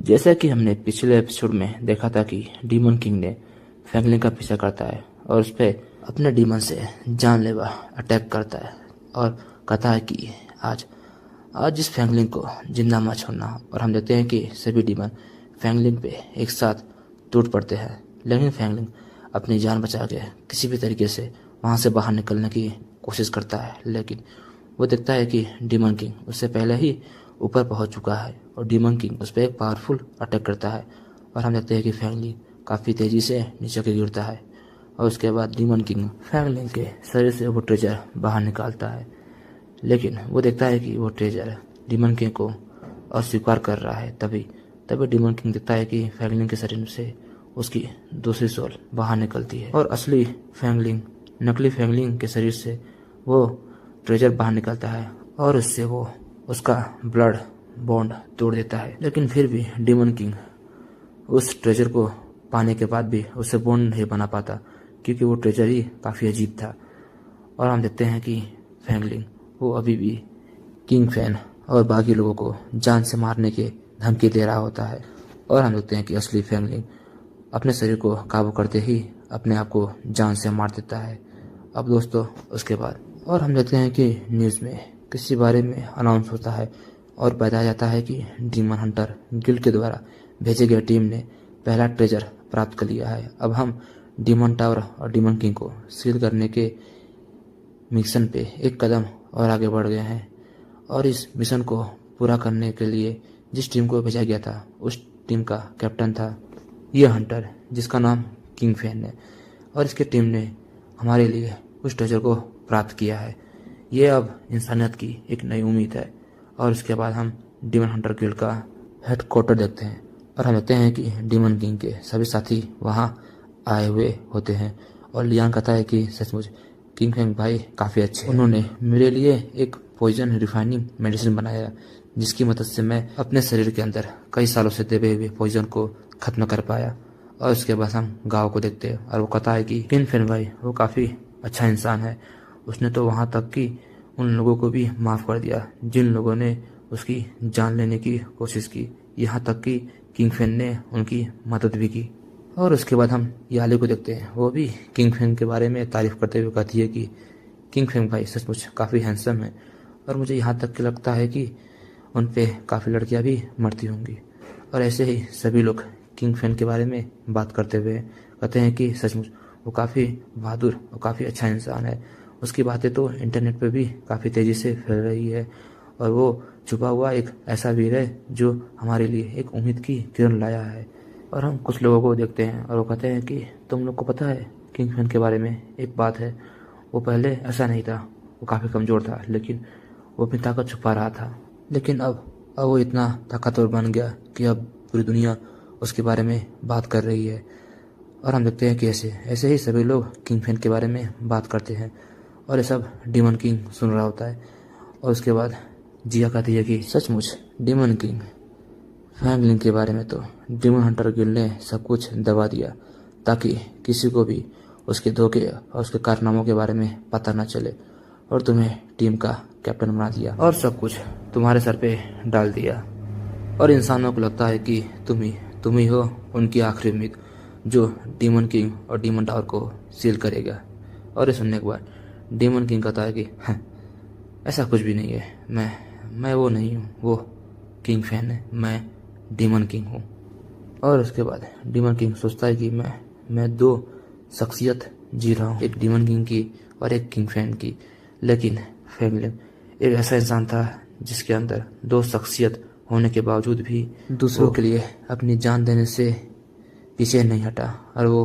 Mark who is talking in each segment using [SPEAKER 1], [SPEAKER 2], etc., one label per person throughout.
[SPEAKER 1] जैसा कि हमने पिछले एपिसोड में देखा था कि डीमन किंग ने फैंगलिन का पीछा करता है और उस पर अपने डीमन से जानलेवा अटैक करता है और कहता है कि आज इस फैंगलिन को जिंदा मत छोड़ना। और हम देखते हैं कि सभी डीमन फैंगलिन पे एक साथ टूट पड़ते हैं, लेकिन फैंगलिन अपनी जान बचा के किसी भी तरीके से वहाँ से बाहर निकलने की कोशिश करता है, लेकिन वो देखता है कि डीमन किंग उससे पहले ही ऊपर पहुंच चुका है और डीमन किंग उस पर एक पावरफुल अटैक करता है और हम देखते हैं कि फैंगलिन काफ़ी तेज़ी से नीचे के गिरता है और उसके बाद डीमन किंग फैंगलिन के शरीर से वो ट्रेजर बाहर निकालता है, लेकिन वो देखता है कि वो ट्रेजर डीमन किंग को अस्वीकार कर रहा है। तभी डीमन किंग देखता है कि फैंगलिन के शरीर से उसकी दूसरी सोल बाहर निकलती है और असली फैंगलिन नकली फैंगलिन के शरीर से वो ट्रेजर बाहर निकलता है और उससे वो उसका ब्लड बॉन्ड तोड़ देता है। लेकिन फिर भी डीमन किंग उस ट्रेजर को पाने के बाद भी उससे बॉन्ड नहीं बना पाता, क्योंकि वो ट्रेजर ही काफ़ी अजीब था। और हम देखते हैं कि फैंगलिन वो अभी भी किंग फैन और बाकी लोगों को जान से मारने के धमकी दे रहा होता है और हम देखते हैं कि असली फैंगलिन अपने शरीर को काबू करते ही अपने आप को जान से मार देता है। अब दोस्तों उसके बाद और हम देखते हैं कि न्यूज़ में किसी बारे में अनाउंस होता है और बताया जाता है कि डीमन हंटर गिल्ड के द्वारा भेजे गए टीम ने पहला ट्रेजर प्राप्त कर लिया है। अब हम डीमन टावर और डीमन किंग को सील करने के मिशन पे एक कदम और आगे बढ़ गए हैं और इस मिशन को पूरा करने के लिए जिस टीम को भेजा गया था उस टीम का कैप्टन था यह हंटर, जिसका नाम किंग फैन है। और इसके टीम ने हमारे लिए उस ट्रेजर को प्राप्त किया है। ये अब इंसानियत की एक नई उम्मीद है। और उसके बाद हम डीमन हंटर गिल्ड का हेडक्वार्टर देखते हैं और हम देखते हैं कि डीमन किंग के सभी साथी वहाँ आए हुए होते हैं और लियान कहता है कि सचमुच किंग फैंग भाई काफ़ी अच्छे, उन्होंने मेरे लिए एक पॉइजन रिफाइनिंग मेडिसिन बनाया जिसकी मदद से मैं अपने शरीर के अंदर कई सालों से दबे हुए पॉइजन को खत्म कर पाया। और उसके बाद हम गाँव को देखते हैं और वो कहता है कि किंग फैंग भाई वो काफ़ी अच्छा इंसान है, उसने तो वहाँ तक कि उन लोगों को भी माफ़ कर दिया जिन लोगों ने उसकी जान लेने की कोशिश की, यहाँ तक कि किंग फैन ने उनकी मदद भी की। और उसके बाद हम याले को देखते हैं, वो भी किंग फैन के बारे में तारीफ करते हुए कहती है कि किंग फैन भाई सचमुच काफ़ी हैंडसम है और मुझे यहाँ तक कि लगता है कि उन पे काफ़ी लड़कियाँ भी मरती होंगी। और ऐसे ही सभी लोग किंग फैन के बारे में बात करते हुए कहते हैं कि सचमुच वो काफ़ी बहादुर और काफ़ी अच्छा इंसान है। उसकी बातें तो इंटरनेट पे भी काफ़ी तेज़ी से फैल रही है और वो छुपा हुआ एक ऐसा वीर है जो हमारे लिए एक उम्मीद की किरण लाया है। और हम कुछ लोगों को देखते हैं और वो कहते हैं कि तुम लोग को पता है किंग फैन के बारे में एक बात है, वो पहले ऐसा नहीं था, वो काफ़ी कमज़ोर था, लेकिन वो अपनी ताकत छुपा रहा था, लेकिन अब वो इतना ताकतवर बन गया कि अब पूरी दुनिया उसके बारे में बात कर रही है। और हम देखते हैं कि ऐसे ही सभी लोग किंग फैन के बारे में बात करते हैं और ये सब डीमन किंग सुन रहा होता है। और उसके बाद जिया कहती है कि सचमुच डीमन किंग फैंगलिन के बारे में तो डीमन हंटर गिल्ड ने सब कुछ दबा दिया ताकि किसी को भी उसके धोखे और उसके कारनामों के बारे में पता न चले और तुम्हें टीम का कैप्टन बना दिया और सब कुछ तुम्हारे सर पे डाल दिया। और इंसानों को लगता है कि तुम ही हो उनकी आखिरी उम्मीद जो डीमन किंग और डीमन टावर को सील करेगा। और ये सुनने के बाद डीमन किंग कहता है कि ऐसा कुछ भी नहीं है, मैं वो नहीं हूँ, वो किंग फैन है, मैं डीमन किंग हूँ। और उसके बाद डीमन किंग सोचता है कि मैं दो शख्सियत जी रहा हूँ, एक डीमन किंग की और एक किंग फैन की। लेकिन फैंगलिन एक ऐसा इंसान था जिसके अंदर दो शख्सियत होने के बावजूद भी दूसरों के लिए अपनी जान देने से पीछे नहीं हटा और वो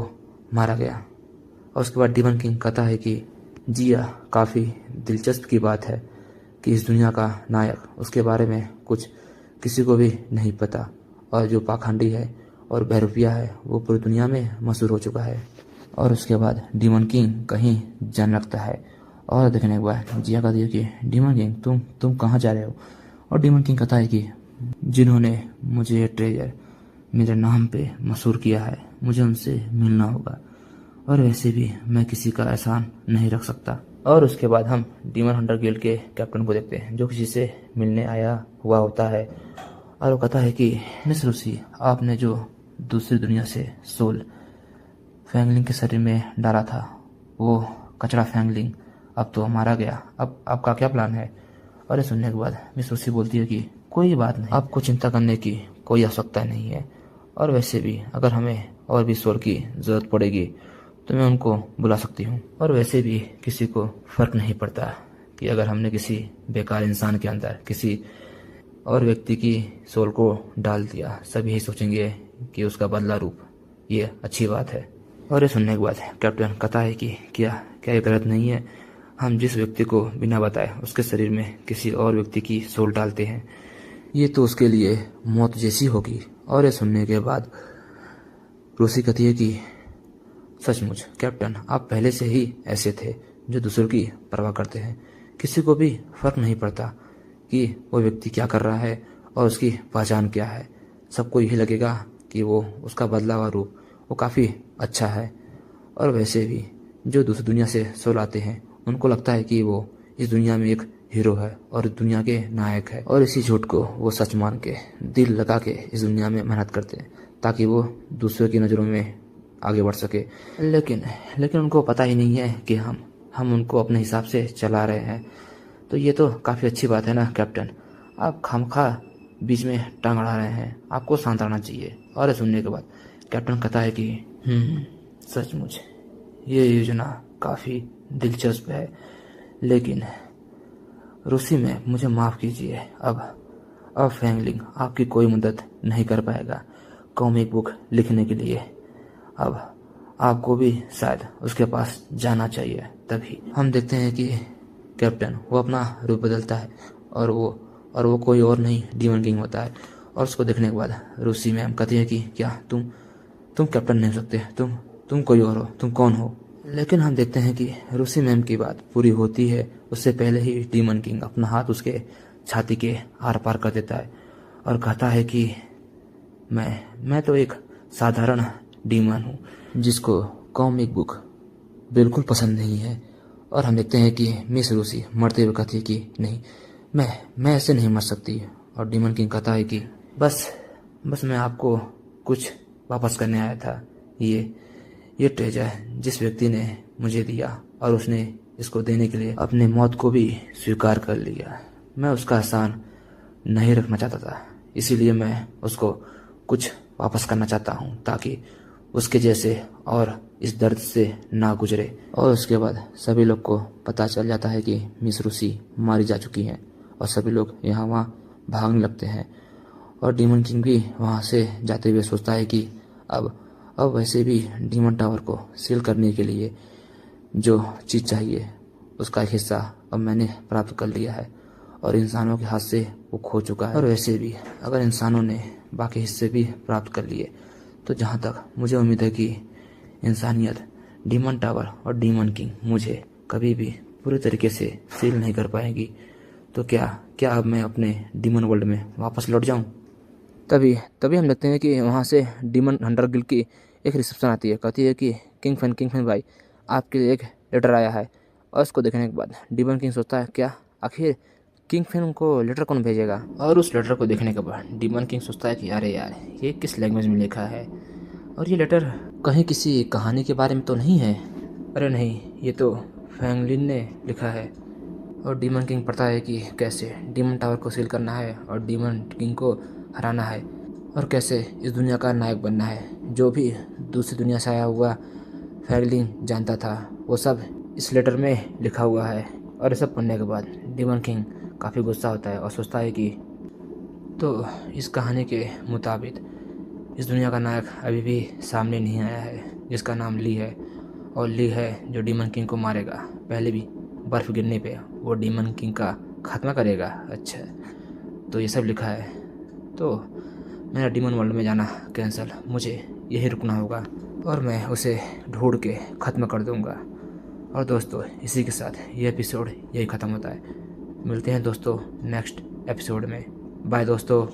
[SPEAKER 1] मारा गया। और उसके बाद डीमन किंग कहता है कि जिया काफ़ी दिलचस्प की बात है कि इस दुनिया का नायक उसके बारे में कुछ किसी को भी नहीं पता और जो पाखंडी है और बहरूपिया है वो पूरी दुनिया में मशहूर हो चुका है। और उसके बाद डीमन किंग कहीं जाने लगता है और देखने के बाद जिया कहती है कि डीमन किंग तुम कहाँ जा रहे हो। और डीमन किंग कहता है कि जिन्होंने मुझे ये ट्रेजर मेरे नाम पे मशहूर किया है मुझे उनसे मिलना होगा और वैसे भी मैं किसी का एहसान नहीं रख सकता। और उसके बाद हम डीमन हंटर गिल्ड के कैप्टन को देखते हैं जो किसी से मिलने आया हुआ होता है और वो कहता है कि मिस रूसी, आपने जो दूसरी दुनिया से सोल फैंगलिंग के शरीर में डाला था, वो कचरा फैंगलिंग अब तो मारा गया, अब आपका क्या प्लान है? और ये सुनने के बाद मिस रूसी बोलती है कि कोई बात नहीं, आपको चिंता करने की कोई आवश्यकता नहीं है, और वैसे भी अगर हमें और भी सोल की ज़रूरत पड़ेगी तो मैं उनको बुला सकती हूँ। और वैसे भी किसी को फ़र्क नहीं पड़ता कि अगर हमने किसी बेकार इंसान के अंदर किसी और व्यक्ति की सोल को डाल दिया, सब यही सोचेंगे कि उसका बदला रूप, ये अच्छी बात है। और ये सुनने के बाद कैप्टन कहता है कि क्या क्या ये गलत नहीं है? हम जिस व्यक्ति को बिना बताए उसके शरीर में किसी और व्यक्ति की सोल डालते हैं, ये तो उसके लिए मौत जैसी होगी। और ये सुनने के बाद रूसी कहती है कि सचमुच कैप्टन, आप पहले से ही ऐसे थे जो दूसरों की परवाह करते हैं। किसी को भी फर्क नहीं पड़ता कि वो व्यक्ति क्या कर रहा है और उसकी पहचान क्या है, सबको यही लगेगा कि वो उसका बदला हुआ रूप वो काफ़ी अच्छा है। और वैसे भी जो दूसरी दुनिया से सोल आते हैं उनको लगता है कि वो इस दुनिया में एक हीरो है और दुनिया के नायक है, और इसी झूठ को वो सच मान के दिल लगा के इस दुनिया में मेहनत करते हैं ताकि वो दूसरों की नज़रों में आगे बढ़ सके। लेकिन उनको पता ही नहीं है कि हम उनको अपने हिसाब से चला रहे हैं। तो ये तो काफ़ी अच्छी बात है ना कैप्टन, आप खामखा बीच में टांग अड़ा रहे हैं, आपको शांत रहना चाहिए। और सुनने के बाद कैप्टन कहता है कि सचमुच ये योजना काफ़ी दिलचस्प है, लेकिन रूसी में मुझे माफ़ कीजिए, अब फैंगलिंग आपकी कोई मदद नहीं कर पाएगा कॉमिक बुक लिखने के लिए। अब आपको भी शायद उसके पास जाना चाहिए। तभी हम देखते हैं कि कैप्टन वो अपना रूप बदलता है और वो कोई और नहीं डीमन किंग होता है। और उसको देखने के बाद रूसी मैम कहती है कि क्या तुम कैप्टन नहीं हो सकते, तुम कोई और हो, तुम कौन हो? लेकिन हम देखते हैं कि रूसी मैम की बात पूरी होती है उससे पहले ही डीमन किंग अपना हाथ उसके छाती के आर पार कर देता है और कहता है कि मैं तो एक साधारण डीमन हूँ जिसको कॉमिक बुक बिल्कुल पसंद नहीं है। और हम देखते हैं कि मिस रूसी मरते हुए कहती है कि नहीं, मैं ऐसे नहीं मर सकती। और डीमन किंग कहता है कि बस मैं आपको कुछ वापस करने आया था। ये ट्रेजर जिस व्यक्ति ने मुझे दिया और उसने इसको देने के लिए अपने मौत को भी स्वीकार कर लिया, मैं उसका एहसान नहीं रखना चाहता था, इसीलिए मैं उसको कुछ वापस करना चाहता हूँ ताकि उसके जैसे और इस दर्द से ना गुजरे। और उसके बाद सभी लोग को पता चल जाता है कि मिस रूसी मारी जा चुकी हैं और सभी लोग यहाँ वहाँ भागने लगते हैं। और डीमन किंग भी वहाँ से जाते हुए सोचता है कि अब वैसे भी डीमन टावर को सील करने के लिए जो चीज़ चाहिए उसका एक हिस्सा अब मैंने प्राप्त कर लिया है और इंसानों के हाथ से वो खो चुका है। और वैसे भी अगर इंसानों ने बाकी हिस्से भी प्राप्त कर लिए तो जहाँ तक मुझे उम्मीद है कि इंसानियत, डीमन टावर और डीमन किंग मुझे कभी भी पूरे तरीके से सील नहीं कर पाएगी। तो क्या अब मैं अपने डीमन वर्ल्ड में वापस लौट जाऊं? तभी हम देखते हैं कि वहाँ से डीमन हंटर गिल्ड की एक रिसेप्शन आती है। कहती है कि किंग फैन भाई, आपके लिए एक लेटर आया है। और उसको देखने के बाद डीमन किंग सोचता है क्या आखिर किंग फैन को लेटर कौन भेजेगा? और उस लेटर को देखने के बाद डीमन किंग सोचता है कि अरे यार, ये किस लैंग्वेज में लिखा है और ये लेटर कहीं किसी कहानी के बारे में तो नहीं है? अरे नहीं, ये तो फैंगलिन ने लिखा है। और डीमन किंग पढ़ता है कि कैसे डीमन टावर को सील करना है और डीमन किंग को हराना है और कैसे इस दुनिया का नायक बनना है। जो भी दूसरी दुनिया से आया हुआ फैंगलिन जानता था वो सब इस लेटर में लिखा हुआ है। और ये सब पढ़ने के बाद डीमन किंग काफ़ी गुस्सा होता है और सोचता है कि तो इस कहानी के मुताबिक इस दुनिया का नायक अभी भी सामने नहीं आया है जिसका नाम ली है, और ली है जो डीमन किंग को मारेगा। पहले भी बर्फ़ गिरने पे वो डीमन किंग का खात्मा करेगा। अच्छा, तो ये सब लिखा है, तो मेरा डीमन वर्ल्ड में जाना कैंसिल, मुझे यही रुकना होगा और मैं उसे ढूंढ के ख़त्म कर दूंगा। और दोस्तों, इसी के साथ ये एपिसोड यही ख़त्म होता है। मिलते हैं दोस्तों नेक्स्ट एपिसोड में। बाय दोस्तों।